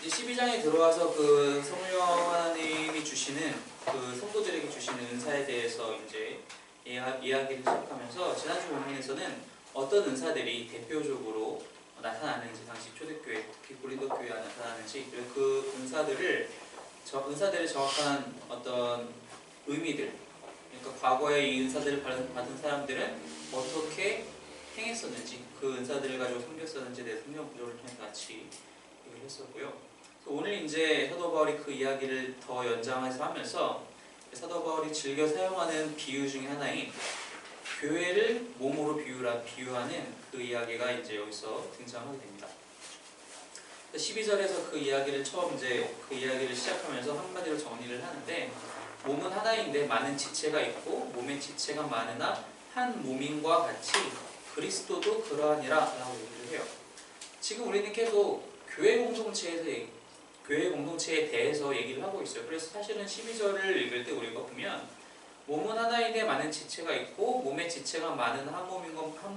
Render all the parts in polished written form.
이제 12장에 들어와서 그 성령 하나님이 주시는 그 성도들에게 주시는 은사에 대해서 이제 이야기를 시작하면서 지난주 본문에서는 어떤 은사들이 대표적으로 나타나는지, 당시 초대교회, 특히 고린도 교회에 나타나는지, 그리고 그 은사들의 정확한 어떤 의미들, 그러니까 과거에 이 은사들을 받은 사람들은 어떻게 행했었는지, 그 은사들을 가지고 섬겼었는지에 대해 성경 구조를 통해서 같이 얘기를 했었고요. 오늘 이제 사도 바울이 그 이야기를 더 연장해서 하면서 사도 바울이 즐겨 사용하는 비유 중에 하나인 교회를 몸으로 비유하는 그 이야기가 이제 여기서 등장하게 됩니다. 12절에서 그 이야기를 그 이야기를 시작하면서 한마디로 정리를 하는데, 몸은 하나인데 많은 지체가 있고 몸의 지체가 많으나 한 몸인과 같이 그리스도도 그러하니라 라고 얘기를 해요. 지금 우리는 계속 교회 공동체에 대해서 얘기를 하고 있어요. 그래서 사실은 12절을 읽을 때 우리가 보면 몸은 하나인데 많은 지체가 있고 몸의 지체가 많은 한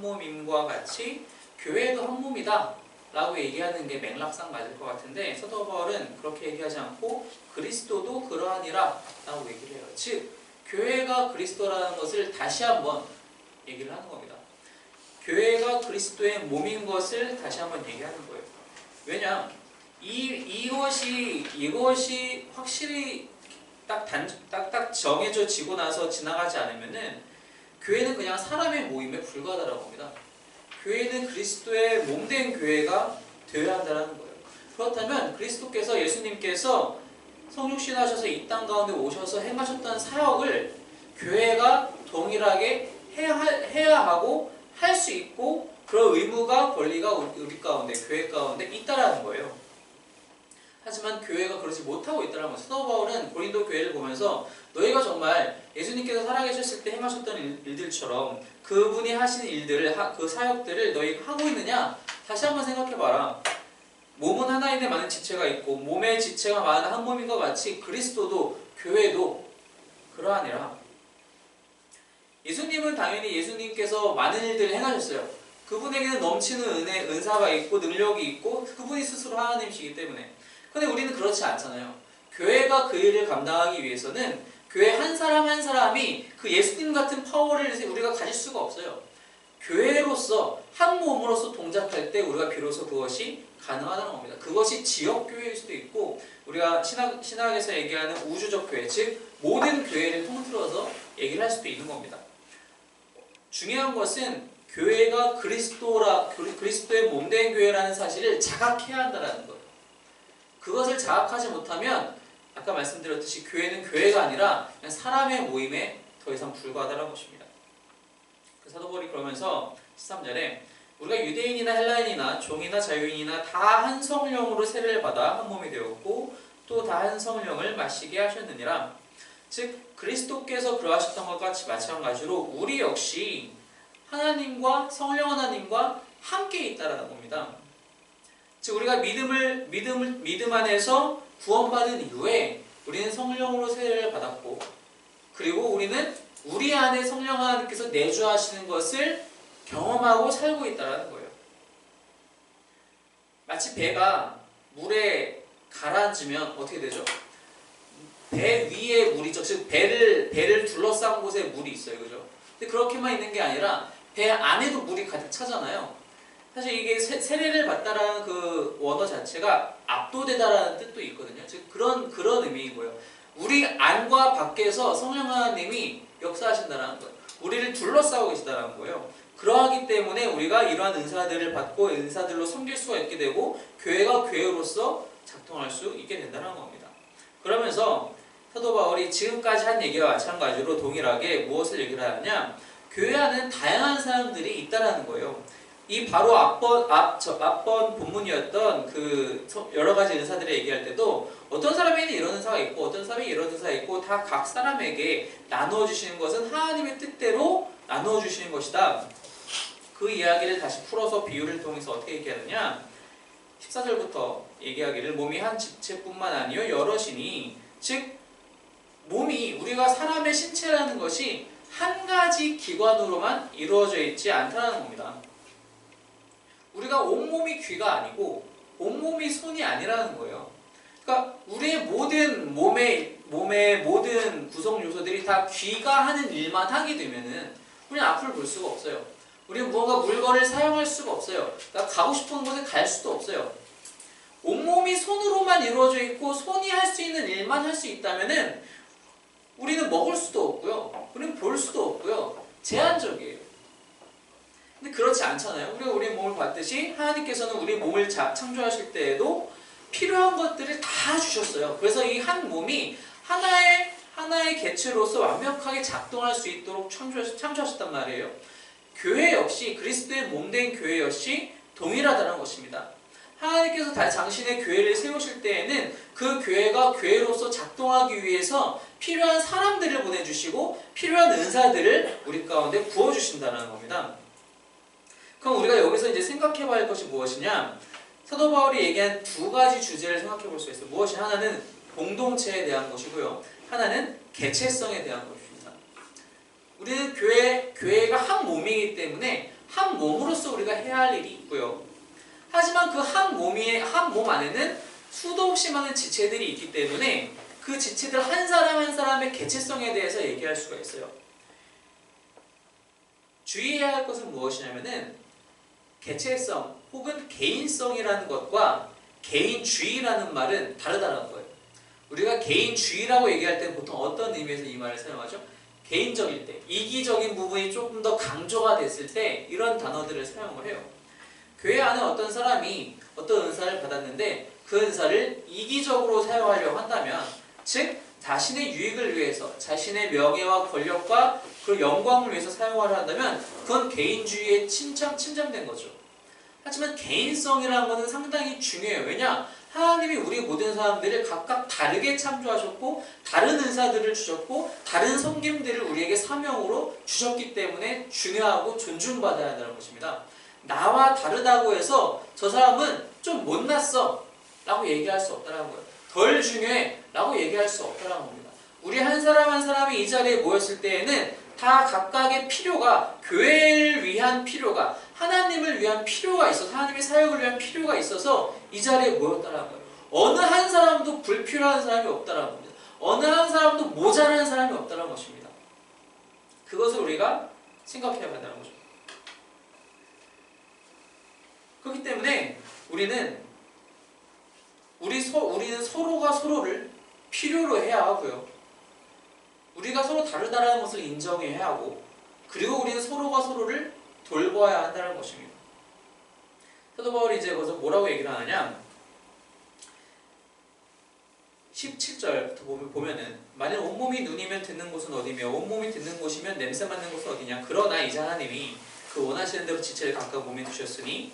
몸임과 같이 교회도 한 몸이다 라고 얘기하는 게 맥락상 맞을 것 같은데, 사도 바울은 그렇게 얘기하지 않고 그리스도도 그러하니라 라고 얘기를 해요. 즉 교회가 그리스도라는 것을 다시 한번 얘기를 하는 겁니다. 교회가 그리스도의 몸인 것을 다시 한번 얘기하는 거예요. 왜냐, 이것이 확실히 딱딱 정해져 지고 나서 지나가지 않으면은 교회는 그냥 사람의 모임에 불과하다라고 합니다. 교회는 그리스도의 몸된 교회가 되어야 한다는 거예요. 그렇다면 그리스도께서, 예수님께서 성육신하셔서 이 땅 가운데 오셔서 행하셨던 사역을 교회가 동일하게 해야 하고 할 수 있고, 그런 의무가, 권리가 우리 가운데, 교회 가운데 있다라는 거예요. 하지만 교회가 그러지 못하고 있다는 거예요. 사도 바울은 고린도 교회를 보면서 너희가 정말 예수님께서 살아계셨을 때 행하셨던 일들처럼 그분이 하시는 일들을, 그 사역들을 너희가 하고 있느냐? 다시 한번 생각해봐라. 몸은 하나인데 많은 지체가 있고 몸의 지체가 많은 한 몸인 것 같이 그리스도도, 교회도 그러하니라. 예수님은 당연히 예수님께서 많은 일들을 행하셨어요. 그분에게는 넘치는 은사가 있고 능력이 있고 그분이 스스로 하나님이시기 때문에. 근데 우리는 그렇지 않잖아요. 교회가 그 일을 감당하기 위해서는 교회 한 사람 한 사람이 그 예수님 같은 파워를 우리가 가질 수가 없어요. 교회로서, 한 몸으로서 동작할 때 우리가 비로소 그것이 가능하다는 겁니다. 그것이 지역교회일 수도 있고, 우리가 신학에서 얘기하는 우주적 교회, 즉 모든 교회를 통틀어서 얘기를 할 수도 있는 겁니다. 중요한 것은 교회가 그리스도의 몸된 교회라는 사실을 자각해야 한다는 거예요. 그것을 자각하지 못하면 아까 말씀드렸듯이 교회는 교회가 아니라 그냥 사람의 모임에 더 이상 불과하다는 것입니다. 사도 바울이 그러면서 13절에 우리가 유대인이나 헬라인이나 종이나 자유인이나 다 한 성령으로 세례를 받아 한 몸이 되었고 또 다 한 성령을 마시게 하셨느니라. 즉 그리스도께서 그러하셨던 것과 같이 마찬가지로 우리 역시 하나님과, 성령 하나님과 함께 있다라는 겁니다. 즉 우리가 믿음 안에서 구원받은 이후에 우리는 성령으로 세례를 받았고, 그리고 우리는 우리 안에 성령 하나님께서 내주하시는 것을 경험하고 살고 있다는 거예요. 마치 배가 물에 가라앉으면 어떻게 되죠? 배 위에 물이 있죠. 즉 배를 둘러싼 곳에 물이 있어요. 그죠? 근데 그렇게만 있는 게 아니라 배 안에도 물이 가득 차잖아요. 사실 이게 세례를 받다라는 그 원어 자체가 압도되다라는 뜻도 있거든요. 즉 그런 의미인 거예요. 우리 안과 밖에서 성령 하나님이 역사하신다는 거예요. 우리를 둘러싸고 계시다는 거예요. 그러하기 때문에 우리가 이러한 은사들을 받고 은사들로 섬길 수가 있게 되고 교회가 교회로서 작동할 수 있게 된다는 겁니다. 그러면서 사도 바울이 지금까지 한 얘기와 마찬가지로 동일하게 무엇을 얘기를 하느냐, 교회 안에는 다양한 사람들이 있다는 거예요. 이 바로 앞번 본문이었던 그 여러 가지 은사들을 얘기할 때도 어떤 사람에게는 이런 은사가 있고 어떤 사람이 이런 은사가 있고 다 각 사람에게 나누어 주시는 것은 하나님의 뜻대로 나누어 주시는 것이다. 그 이야기를 다시 풀어서 비유를 통해서 어떻게 얘기하느냐, 14절부터 얘기하기를 몸이 한 지체뿐만 아니요 여럿이니, 즉 몸이, 우리가 사람의 신체라는 것이 한 가지 기관으로만 이루어져 있지 않다는 겁니다. 우리가 온몸이 귀가 아니고 온몸이 손이 아니라는 거예요. 그러니까 우리의 모든 몸의 모든 구성 요소들이 다 귀가 하는 일만 하게 되면은 우리는 앞을 볼 수가 없어요. 우리는 무언가 물건을 사용할 수가 없어요. 그러니까 가고 싶은 곳에 갈 수도 없어요. 온몸이 손으로만 이루어져 있고 손이 할 수 있는 일만 할 수 있다면은 우리는 먹을 수도 없고요. 우리는 볼 수도 없고요. 제한적이에요. 근데 그렇지 않잖아요. 우리가 우리 몸을 봤듯이 하나님께서는 우리 몸을 창조하실 때에도 필요한 것들을 다 주셨어요. 그래서 이 한 몸이 하나의 개체로서 완벽하게 작동할 수 있도록 창조하셨단 말이에요. 교회 역시 그리스도의 몸된 교회 역시 동일하다는 것입니다. 하나님께서 당신의 교회를 세우실 때에는 그 교회가 교회로서 작동하기 위해서 필요한 사람들을 보내주시고 필요한 은사들을 우리 가운데 부어주신다는 겁니다. 그럼 우리가 여기서 이제 생각해 봐야 할 것이 무엇이냐? 사도 바울이 얘기한 두 가지 주제를 생각해 볼 수 있어요. 무엇이 하나는 공동체에 대한 것이고요. 하나는 개체성에 대한 것입니다. 우리는 교회가 한 몸이기 때문에 한 몸으로서 우리가 해야 할 일이 있고요. 하지만 그 한 몸 안에는 수도 없이 많은 지체들이 있기 때문에 그 지체들 한 사람 한 사람의 개체성에 대해서 얘기할 수가 있어요. 주의해야 할 것은 무엇이냐면은 개체성 혹은 개인성이라는 것과 개인주의라는 말은 다르다는 거예요. 우리가 개인주의라고 얘기할 때는 보통 어떤 의미에서 이 말을 사용하죠? 개인적일 때, 이기적인 부분이 조금 더 강조가 됐을 때 이런 단어들을 사용을 해요. 교회 안에 어떤 사람이 어떤 은사를 받았는데 그 은사를 이기적으로 사용하려고 한다면, 즉 자신의 유익을 위해서, 자신의 명예와 권력과 그 영광을 위해서 사용하려 한다면 그건 개인주의에 침잠된 거죠. 하지만 개인성이라는 것은 상당히 중요해요. 왜냐? 하나님이 우리 모든 사람들을 각각 다르게 창조하셨고 다른 은사들을 주셨고 다른 섬김들을 우리에게 사명으로 주셨기 때문에 중요하고 존중받아야 한다는 것입니다. 나와 다르다고 해서 저 사람은 좀 못났어 라고 얘기할 수 없다는 거예요. 덜 중요해 라고 얘기할 수 없다는 겁니다. 우리 한 사람 한 사람이 이 자리에 모였을 때에는 다 각각의 필요가, 교회를 위한 필요가, 하나님을 위한 필요가 있어서, 하나님의 사역을 위한 필요가 있어서 이 자리에 모였다는 거예요. 어느 한 사람도 불필요한 사람이 없다는 겁니다. 어느 한 사람도 모자란 사람이 없다는 것입니다. 그것을 우리가 생각해야 한다는 거죠. 그렇기 때문에 우리는 서로가 서로를 필요로 해야 하고요. 우리가 서로 다르다는 것을 인정해야 하고, 그리고 우리는 서로가 서로를 돌봐야 한다는 것입니다. 사도 바울이 이제 거기서 뭐라고 얘기를 하느냐? 17절부터 보면은 만일 온몸이 눈이면 듣는 곳은 어디며 온몸이 듣는 곳이면 냄새 맡는 곳은 어디냐? 그러나 이제 하나님이 그 원하시는 대로 지체를 각각 몸에 두셨으니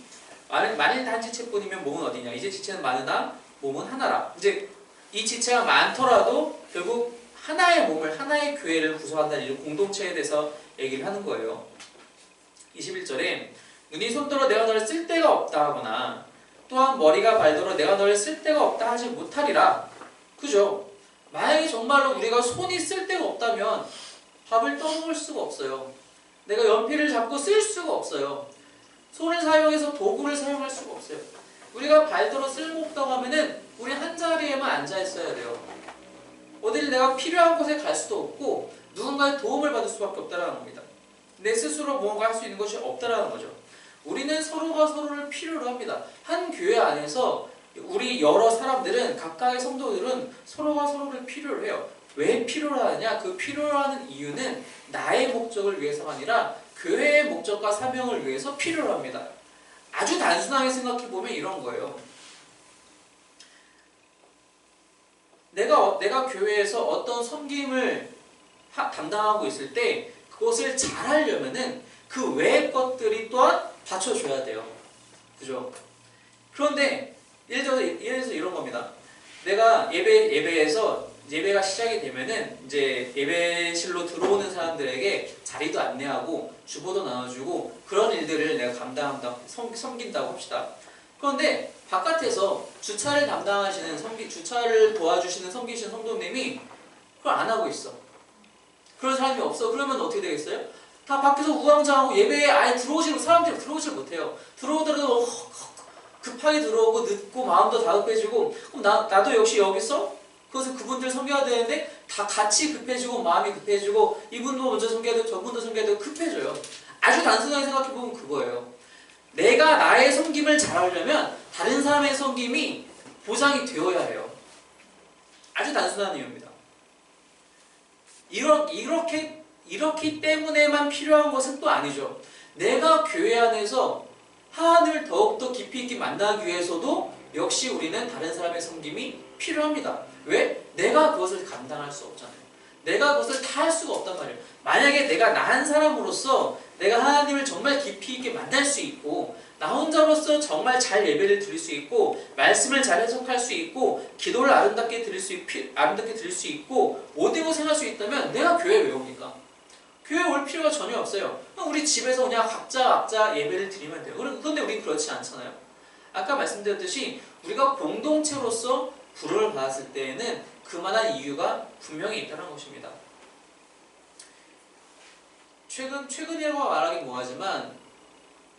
만일 단 지체뿐이면 몸은 어디냐? 이제 지체는 많으나 몸은 하나라. 이제 이 지체가 많더라도 결국 하나의 몸을, 하나의 교회를 구성한다는 이 공동체에 대해서 얘기를 하는 거예요. 21절에 눈이 손더러 내가 너를 쓸 데가 없다 하거나 또한 머리가 발더러 내가 너를 쓸 데가 없다 하지 못하리라. 그죠? 만약에 정말로 우리가 손이 쓸 데가 없다면 밥을 떠먹을 수가 없어요. 내가 연필을 잡고 쓸 수가 없어요. 손을 사용해서 도구를 사용할 수가 없어요. 우리가 발더러 쓸모없다고 하면은 우리 한 자리에만 앉아 있어야 돼요. 어딜 내가 필요한 곳에 갈 수도 없고 누군가의 도움을 받을 수밖에 없다는 겁니다. 내 스스로 무언가 할 수 있는 것이 없다는 거죠. 우리는 서로가 서로를 필요로 합니다. 한 교회 안에서 우리 여러 사람들은, 각각의 성도들은 서로가 서로를 필요로 해요. 왜 필요로 하느냐? 그 필요로 하는 이유는 나의 목적을 위해서가 아니라 교회의 목적과 사명을 위해서 필요로 합니다. 아주 단순하게 생각해보면 이런 거예요. 내가 교회에서 어떤 섬김을 담당하고 있을 때 그것을 잘하려면은 그 외의 것들이 또한 받쳐줘야 돼요. 그죠? 그런데 예를 들어서 이런 겁니다. 내가 예배가 시작이 되면은 이제 예배실로 들어오는 사람들에게 자리도 안내하고 주보도 나눠주고 그런 일들을 내가 섬긴다고 합시다. 그런데 바깥에서 주차를 담당하시는 주차를 도와주시는 섬기시는 성도님이 그걸 안 하고 있어. 그런 사람이 없어. 그러면 어떻게 되겠어요? 다 밖에서 우왕좌왕하고 예배에 아예 사람들이 들어오질 못해요. 들어오더라도 급하게 들어오고 늦고 마음도 다급해지고 그럼 나도 역시 여기서 그것을 그분들 섬겨야 되는데 다 같이 급해지고 마음이 급해지고 이분도 먼저 섬겨야 되고 저분도 섬겨야 되고 급해져요. 아주 단순하게 생각해보면 그거예요. 내가 나의 섬김을 잘하려면 다른 사람의 섬김이 보장이 되어야 해요. 아주 단순한 이유입니다. 이렇기 때문에만 필요한 것은 또 아니죠. 내가 교회 안에서 하나님을 더욱더 깊이 있게 만나기 위해서도 역시 우리는 다른 사람의 섬김이 필요합니다. 왜? 내가 그것을 감당할 수 없잖아요. 내가 그것을 다 할 수가 없단 말이에요. 만약에 내가 나 한 사람으로서 내가 하나님을 정말 깊이 있게 만날 수 있고 나 혼자로서 정말 잘 예배를 드릴 수 있고 말씀을 잘 해석할 수 있고 기도를 아름답게 드릴 수 있고 모든 것을 행할 수 있다면 내가 교회에 왜 옵니까? 교회에 올 필요가 전혀 없어요. 우리 집에서 그냥 각자 예배를 드리면 돼요. 그런데 우린 그렇지 않잖아요. 아까 말씀드렸듯이 우리가 공동체로서 부름을 받았을 때에는 그만한 이유가 분명히 있다는 것입니다. 최근이라고 말하긴 뭐하지만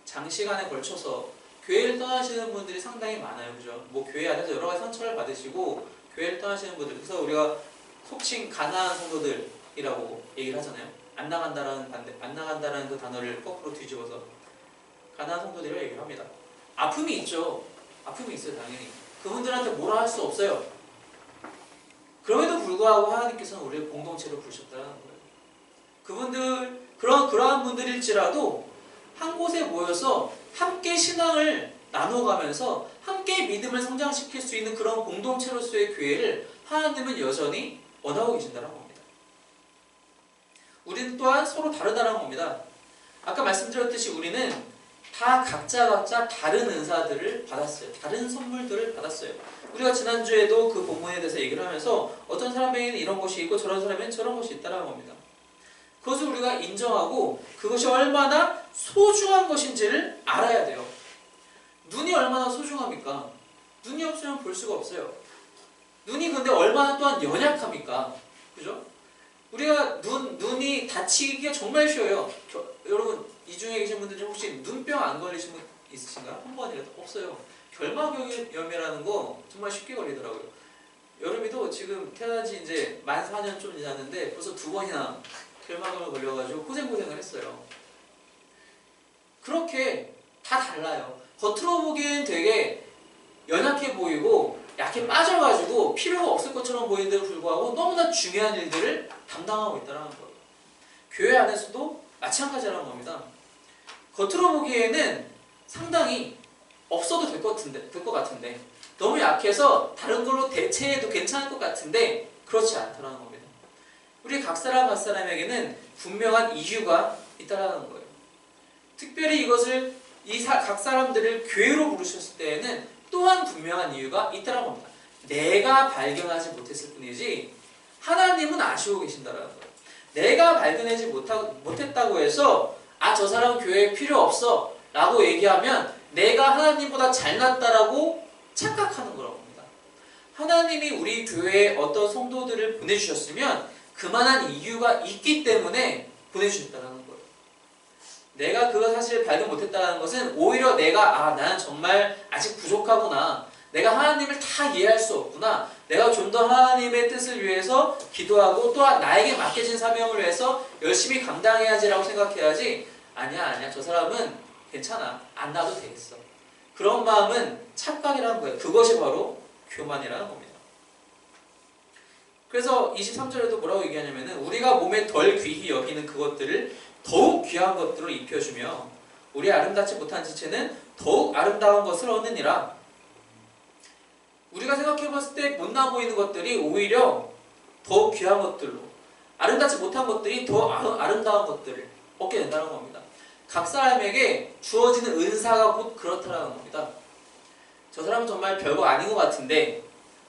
장시간에 걸쳐서 교회를 떠나시는 분들이 상당히 많아요. 그죠? 뭐 교회 안에서 여러 가지 상처를 받으시고 교회를 떠나시는 분들, 그래서 우리가 속칭 가난한 성도들이라고 얘기를 하잖아요. 안 나간다라는 그 단어를 거꾸로 뒤집어서 가난한 성도들이라고 얘기를 합니다. 아픔이 있죠. 아픔이 있어요, 당연히. 그분들한테 뭐라 할 수 없어요. 그럼에도 불구하고 하나님께서는 우리를 공동체로 부르셨다는 거예요. 그분들, 그러한 분들일지라도 한 곳에 모여서 함께 신앙을 나눠가면서 함께 믿음을 성장시킬 수 있는 그런 공동체로서의 교회를 하나님은 여전히 원하고 계신다는 겁니다. 우리는 또한 서로 다르다는 겁니다. 아까 말씀드렸듯이 우리는 다 각자 다른 은사들을 받았어요. 다른 선물들을 받았어요. 우리가 지난주에도 그 본문에 대해서 얘기를 하면서 어떤 사람에게는 이런 것이 있고 저런 사람에게는 저런 것이 있다는 겁니다. 그것을 우리가 인정하고 그것이 얼마나 소중한 것인지를 알아야 돼요. 눈이 얼마나 소중합니까? 눈이 없으면 볼 수가 없어요. 눈이 근데 얼마나 또한 연약합니까? 그죠? 우리가 눈이 다치기가 정말 쉬워요. 여러분 이 중에 계신 분들 중 혹시 눈병 안 걸리신 분 있으신가요? 한 번이라도? 없어요. 결막염이라는 거 정말 쉽게 걸리더라고요. 여름이도 지금 태어난 지 이제 만 4년 좀 지났는데 벌써 2번이나 결막염을 걸려가지고 고생을 했어요. 그렇게 다 달라요. 겉으로 보기엔 되게 연약해 보이고 약해 빠져가지고 필요가 없을 것처럼 보이는데도 불구하고 너무나 중요한 일들을 담당하고 있다는 거예요. 교회 안에서도 마찬가지라는 겁니다. 겉으로 보기에는 상당히 없어도 될 것 같은데 너무 약해서 다른 걸로 대체해도 괜찮을 것 같은데 그렇지 않다는 겁니다. 우리 각 사람에게는 분명한 이유가 있다는 거예요. 특별히 이것을 각 사람들을 교회로 부르셨을 때에는 또한 분명한 이유가 있다는 겁니다. 내가 발견하지 못했을 뿐이지 하나님은 아시고 계신다는 거예요. 내가 발견하지 못했다고 해서 저 사람은 교회에 필요 없어 라고 얘기하면 내가 하나님보다 잘났다라고 착각하는 거라고 합니다. 하나님이 우리 교회에 어떤 성도들을 보내주셨으면 그만한 이유가 있기 때문에 보내주셨다는 거예요. 내가 그거 사실 발견 못했다는 것은 오히려 나는 정말 아직 부족하구나. 내가 하나님을 다 이해할 수 없구나. 내가 좀 더 하나님의 뜻을 위해서 기도하고 또한 나에게 맡겨진 사명을 위해서 열심히 감당해야지라고 생각해야지 아니야 저 사람은 괜찮아. 안 나도 되겠어. 그런 마음은 착각이라는 거예요. 그것이 바로 교만이라는 겁니다. 그래서 23절에도 뭐라고 얘기하냐면은 우리가 몸에 덜 귀히 여기는 그것들을 더욱 귀한 것들로 입혀주며 우리 아름답지 못한 지체는 더욱 아름다운 것을 얻느니라. 우리가 생각해봤을 때 못나 보이는 것들이 오히려 더 귀한 것들로 아름답지 못한 것들이 더 아름다운 것들을 얻게 된다는 겁니다. 각 사람에게 주어지는 은사가 곧 그렇다는 겁니다. 저 사람은 정말 별거 아닌 것 같은데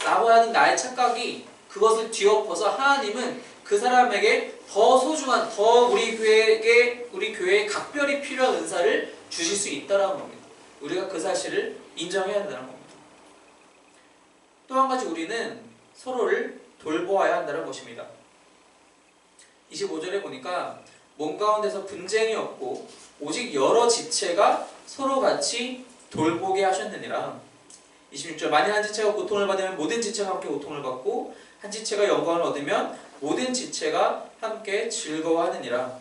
라고 하는 나의 착각이 그것을 뒤엎어서 하나님은 그 사람에게 더 소중한, 더 우리 교회에 각별히 필요한 은사를 주실 수 있다는 겁니다. 우리가 그 사실을 인정해야 한다는 겁니다. 또 한 가지 우리는 서로를 돌보아야 한다는 것입니다. 25절에 보니까 몸 가운데서 분쟁이 없고 오직 여러 지체가 서로 같이 돌보게 하셨느니라. 26절 만일 한 지체가 고통을 받으면 모든 지체가 함께 고통을 받고 한 지체가 영광을 얻으면 모든 지체가 함께 즐거워하느니라.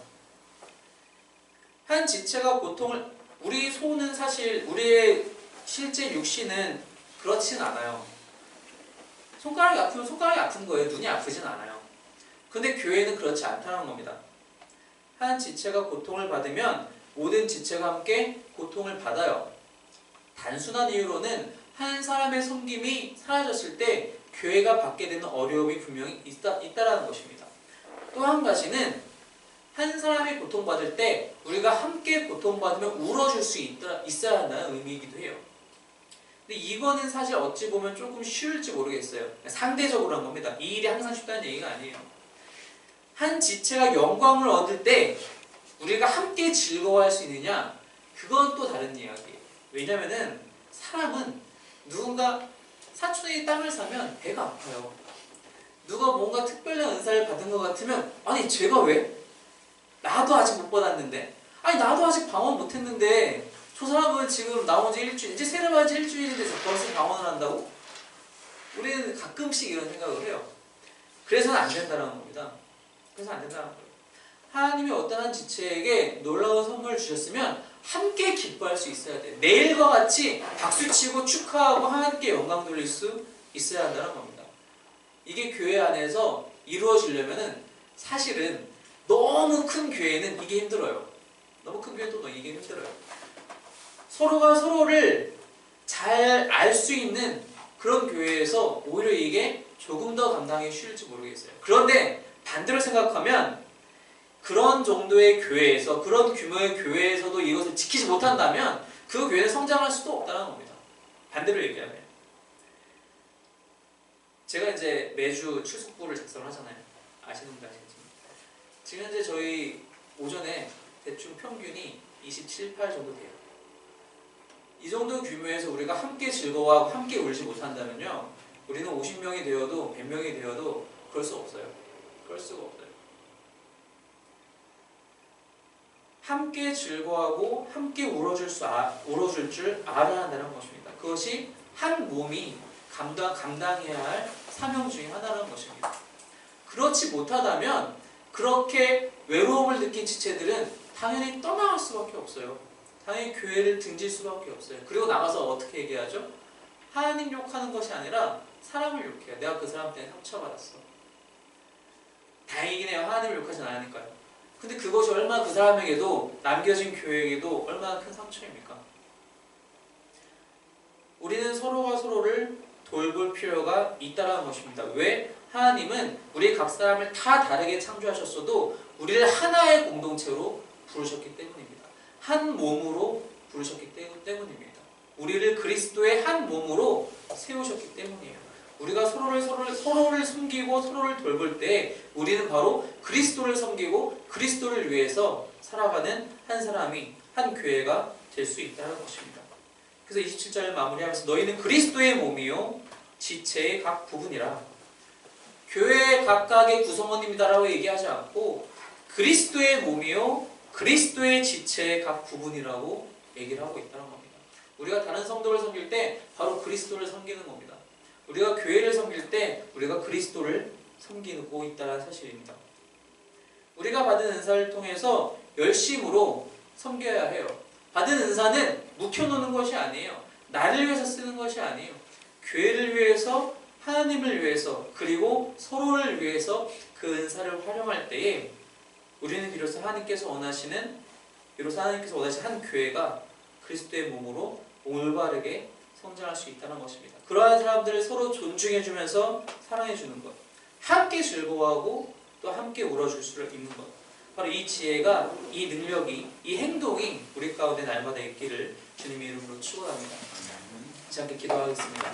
한 지체가 고통을 우리 소는 사실 우리의 실제 육신은 그렇진 않아요. 손가락이 아프면 손가락이 아픈 거예요. 눈이 아프진 않아요. 근데 교회는 그렇지 않다는 겁니다. 한 지체가 고통을 받으면 모든 지체가 함께 고통을 받아요. 단순한 이유로는 한 사람의 섬김이 사라졌을 때 교회가 받게 되는 어려움이 분명히 있다라는 것입니다. 또 한 가지는 한 사람이 고통받을 때 우리가 함께 고통받으면 울어줄 수 있어야 한다는 의미이기도 해요. 근데 이거는 사실 어찌 보면 조금 쉬울지 모르겠어요. 상대적으로 한 겁니다. 이 일이 항상 쉽다는 얘기가 아니에요. 한 지체가 영광을 얻을 때 우리가 함께 즐거워할 수 있느냐? 그건 또 다른 이야기예요. 왜냐면은 사람은 누군가 사촌이 땅을 사면 배가 아파요. 누가 뭔가 특별한 은사를 받은 것 같으면 아니 제가 왜? 나도 아직 못 받았는데 아니 나도 아직 방언 못 했는데 저 사람은 지금 나온 지 일주일 이제 세례받은 지 일주일인데 벌써 방언을 한다고? 우리는 가끔씩 이런 생각을 해요. 그래서는 안 된다는 겁니다. 그래서 안 된다는 거예요. 하나님이 어떤 한 지체에게 놀라운 선물을 주셨으면 함께 기뻐할 수 있어야 돼요. 내일과 같이 박수치고 축하하고 하나님께 영광 돌릴 수 있어야 한다는 겁니다. 이게 교회 안에서 이루어지려면은 사실은 너무 큰 교회는 이게 힘들어요. 너무 큰 교회는 또 이게 힘들어요. 서로가 서로를 잘 알 수 있는 그런 교회에서 오히려 이게 조금 더 감당이 쉬울지 모르겠어요. 그런데 반대로 생각하면 그런 정도의 교회에서 그런 규모의 교회에서도 이것을 지키지 못한다면 그 교회는 성장할 수도 없다는 겁니다. 반대로 얘기하면 제가 이제 매주 출석부를 작성을 하잖아요. 아시는 분들 아시겠지만 지금 현재 저희 오전에 대충 평균이 27, 8 정도 돼요. 이 정도 규모에서 우리가 함께 즐거워하고 함께 울지 못한다면요 우리는 50명이 되어도 100명이 되어도 그럴 수 없어요. 그럴 수가 없어요. 함께 즐거워하고 함께 울어줄 줄 알아야 한다는 것입니다. 그것이 한 몸이 감당해야 할 사명 중에 하나라는 것입니다. 그렇지 못하다면 그렇게 외로움을 느낀 지체들은 당연히 떠나갈 수밖에 없어요. 당연히 교회를 등질 수밖에 없어요. 그리고 나가서 어떻게 얘기하죠? 하나님 욕하는 것이 아니라 사람을 욕해요. 내가 그 사람 때문에 상처받았어. 다행이긴 해요. 하나님을 욕하진 않으니까요. 근데 그것이 얼마나 그 사람에게도 남겨진 교회에게도 얼마나 큰 상처입니까? 우리는 서로가 서로를 돌볼 필요가 있다는 것입니다. 왜? 하나님은 우리 각 사람을 다 다르게 창조하셨어도 우리를 하나의 공동체로 부르셨기 때문입니다. 한 몸으로 부르셨기 때문입니다. 우리를 그리스도의 한 몸으로 세우셨기 때문이에요. 우리가 서로를 섬기고 서로를 돌볼 때 우리는 바로 그리스도를 섬기고 그리스도를 위해서 살아가는 한 사람이 한 교회가 될 수 있다는 것입니다. 그래서 27절을 마무리하면서 너희는 그리스도의 몸이요 지체의 각 부분이라. 교회의 각각의 구성원입니다라고 얘기하지 않고 그리스도의 몸이요 그리스도의 지체의 각 부분이라고 얘기를 하고 있다는 겁니다. 우리가 다른 성도를 섬길 때 바로 그리스도를 섬기는 겁니다. 우리가 교회를 섬길 때 우리가 그리스도를 섬기고 있다는 사실입니다. 우리가 받은 은사를 통해서 열심으로 섬겨야 해요. 받은 은사는 묵혀놓는 것이 아니에요. 나를 위해서 쓰는 것이 아니에요. 교회를 위해서, 하나님을 위해서, 그리고 서로를 위해서 그 은사를 활용할 때에 우리는 비로소 하나님께서 원하시는 한 교회가 그리스도의 몸으로 올바르게 성장할 수 있다는 것입니다. 그러한 사람들을 서로 존중해주면서 사랑해주는 것, 함께 즐거워하고 또 함께 울어줄 수 있는 것, 바로 이 지혜가, 이 능력이, 이 행동이 우리 가운데 날마다 있기를 주님의 이름으로 축원합니다. 같이 함께 기도하겠습니다.